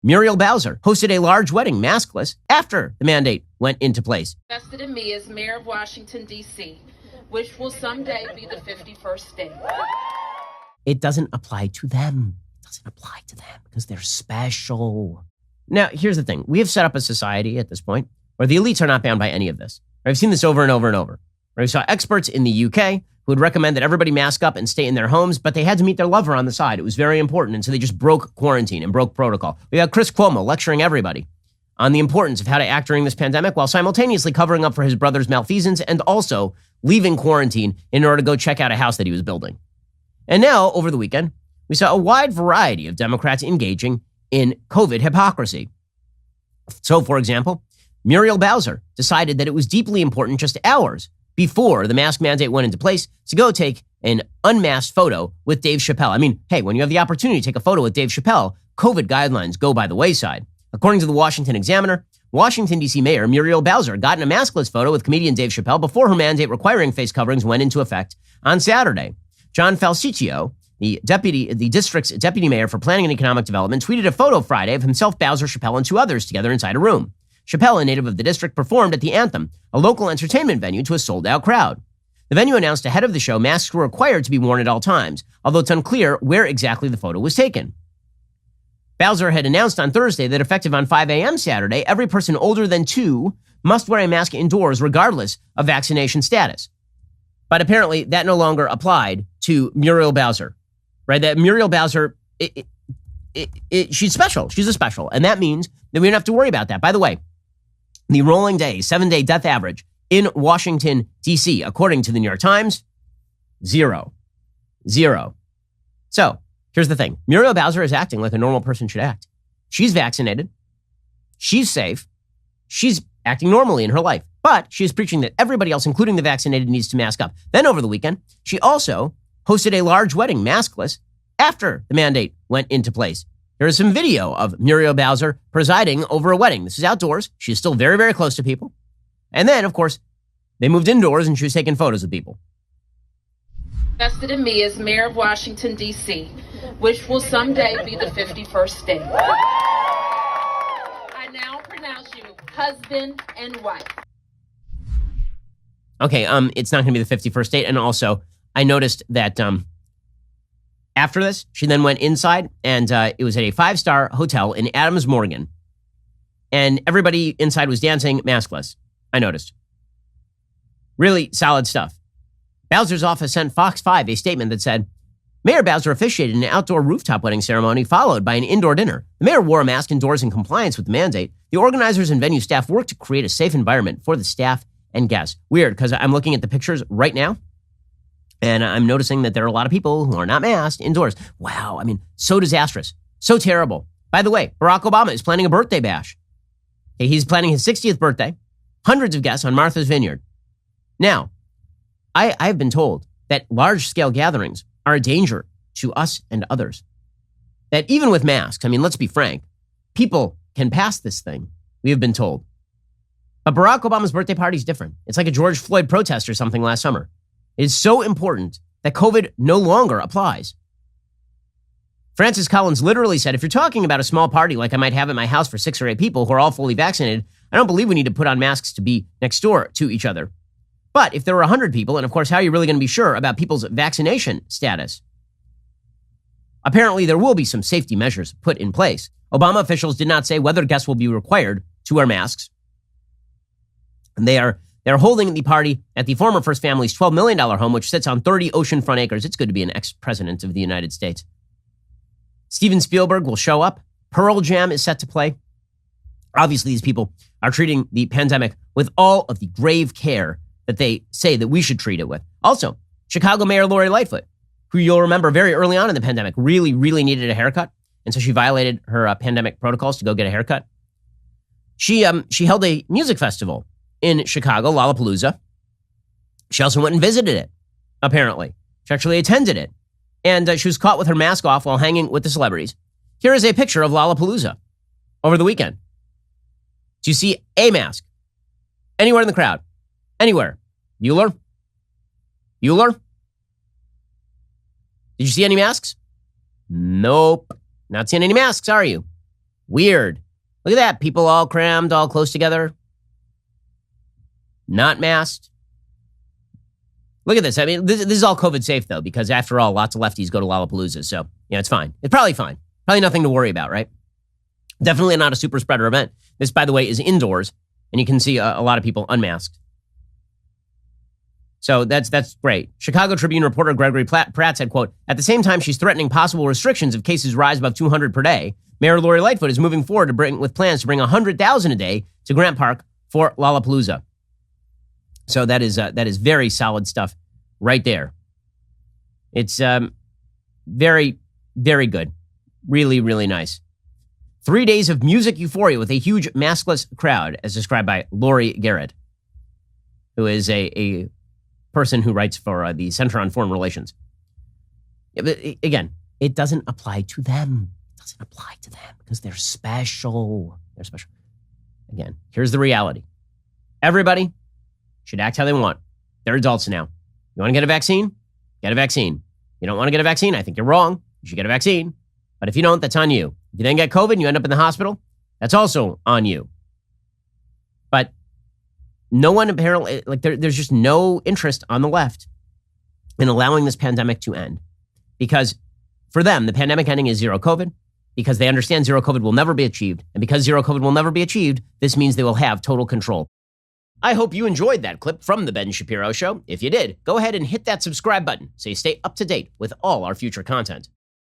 Muriel Bowser hosted a large wedding maskless after the mandate went into place. Vested in me as mayor of Washington, D.C., which will someday be the 51st state. It doesn't apply to them. It doesn't apply to them because they're special. Now, here's the thing. We have set up a society at this point where the elites are not bound by any of this. I've seen this over and over and over. We saw experts in the UK who would recommend that everybody mask up and stay in their homes, but they had to meet their lover on the side. It was very important, and so they just broke quarantine and broke protocol. We got Chris Cuomo lecturing everybody on the importance of how to act during this pandemic while simultaneously covering up for his brother's malfeasance and also leaving quarantine in order to go check out a house that he was building. And now, over the weekend, we saw a wide variety of Democrats engaging in COVID hypocrisy. So, for example, Muriel Bowser decided that it was deeply important just hours before the mask mandate went into place to go take an unmasked photo with Dave Chappelle. I mean, hey, when you have the opportunity to take a photo with Dave Chappelle, COVID guidelines go by the wayside. According to the Washington Examiner, Washington, D.C. Mayor Muriel Bowser got in a maskless photo with comedian Dave Chappelle before her mandate requiring face coverings went into effect on Saturday. John Falsicchio, the district's deputy mayor for planning and economic development, tweeted a photo Friday of himself, Bowser, Chappelle, and two others together inside a room. Chappelle, a native of the district, performed at the Anthem, a local entertainment venue, to a sold-out crowd. The venue announced ahead of the show masks were required to be worn at all times, although it's unclear where exactly the photo was taken. Bowser had announced on Thursday that effective on 5 a.m. Saturday, every person older than 2 must wear a mask indoors regardless of vaccination status. But apparently that no longer applied to Muriel Bowser, right? That Muriel Bowser, she's special. She's a special. And that means that we don't have to worry about that. By the way, the rolling day, 7-day death average in Washington, D.C., according to the New York Times, 0. So here's the thing. Muriel Bowser is acting like a normal person should act. She's vaccinated. She's safe. She's acting normally in her life. But she is preaching that everybody else, including the vaccinated, needs to mask up. Then over the weekend, she also hosted a large wedding maskless after the mandate went into place. There is some video of Muriel Bowser presiding over a wedding. This is outdoors. She is still very, very close to people. And then, of course, they moved indoors and she was taking photos of people. Vested in me as mayor of Washington, D.C., which will someday be the 51st state. I now pronounce you husband and wife. Okay, it's not going to be the 51st state. And also, I noticed that after this, she then went inside, and it was at a 5-star hotel in Adams Morgan. And everybody inside was dancing maskless, I noticed. Really solid stuff. Bowser's office sent Fox 5 a statement that said, Mayor Bowser officiated an outdoor rooftop wedding ceremony followed by an indoor dinner. The mayor wore a mask indoors in compliance with the mandate. The organizers and venue staff worked to create a safe environment for the staff and guests. Weird, because I'm looking at the pictures right now, and I'm noticing that there are a lot of people who are not masked indoors. Wow, I mean, so disastrous, so terrible. By the way, Barack Obama is planning a birthday bash. Okay, he's planning his 60th birthday, hundreds of guests on Martha's Vineyard. Now, I've been told that large-scale gatherings are a danger to us and others. That even with masks, I mean, let's be frank, people can pass this thing, we have been told. But Barack Obama's birthday party is different. It's like a George Floyd protest or something last summer. It is so important that COVID no longer applies. Francis Collins literally said, if you're talking about a small party like I might have at my house for 6 or 8 people who are all fully vaccinated, I don't believe we need to put on masks to be next door to each other. But if there were 100 people, and of course, how are you really going to be sure about people's vaccination status? Apparently, there will be some safety measures put in place. Obama officials did not say whether guests will be required to wear masks. And they're holding the party at the former First Family's $12 million home, which sits on 30 oceanfront acres. It's good to be an ex-president of the United States. Steven Spielberg will show up. Pearl Jam is set to play. Obviously, these people are treating the pandemic with all of the grave care that they say that we should treat it with. Also, Chicago Mayor Lori Lightfoot, who you'll remember very early on in the pandemic, really, really needed a haircut. And so she violated her pandemic protocols to go get a haircut. She held a music festival in Chicago, Lollapalooza. She also went and visited it, apparently. She actually attended it. And she was caught with her mask off while hanging with the celebrities. Here is a picture of Lollapalooza over the weekend. Do you see a mask? Anywhere in the crowd? Anywhere? Bueller? Did you see any masks? Nope. Not seeing any masks, are you? Weird. Look at that. People all crammed, all close together. Not masked. Look at this. I mean, this is all COVID safe, though, because after all, lots of lefties go to Lollapalooza. So, it's fine. It's probably fine. Probably nothing to worry about, right? Definitely not a super spreader event. This, by the way, is indoors, and you can see a lot of people unmasked. So that's great. Chicago Tribune reporter Gregory Pratt said, quote, at the same time she's threatening possible restrictions if cases rise above 200 per day, Mayor Lori Lightfoot is moving forward with plans to bring 100,000 a day to Grant Park for Lollapalooza. So that is very solid stuff right there. It's very, very good. Really, really nice. 3 days of music euphoria with a huge maskless crowd, as described by Lori Garrett, who is a person who writes for the Center on Foreign Relations. Again, it doesn't apply to them. It doesn't apply to them because they're special. They're special. Again, here's the reality. Everybody should act how they want. They're adults now. You want to get a vaccine? Get a vaccine. You don't want to get a vaccine? I think you're wrong. You should get a vaccine. But if you don't, that's on you. If you then get COVID and you end up in the hospital, that's also on you. But no one apparently, there's just no interest on the left in allowing this pandemic to end. Because for them, the pandemic ending is zero COVID, because they understand zero COVID will never be achieved. And because zero COVID will never be achieved, this means they will have total control. I hope you enjoyed that clip from The Ben Shapiro Show. If you did, go ahead and hit that subscribe button so you stay up to date with all our future content.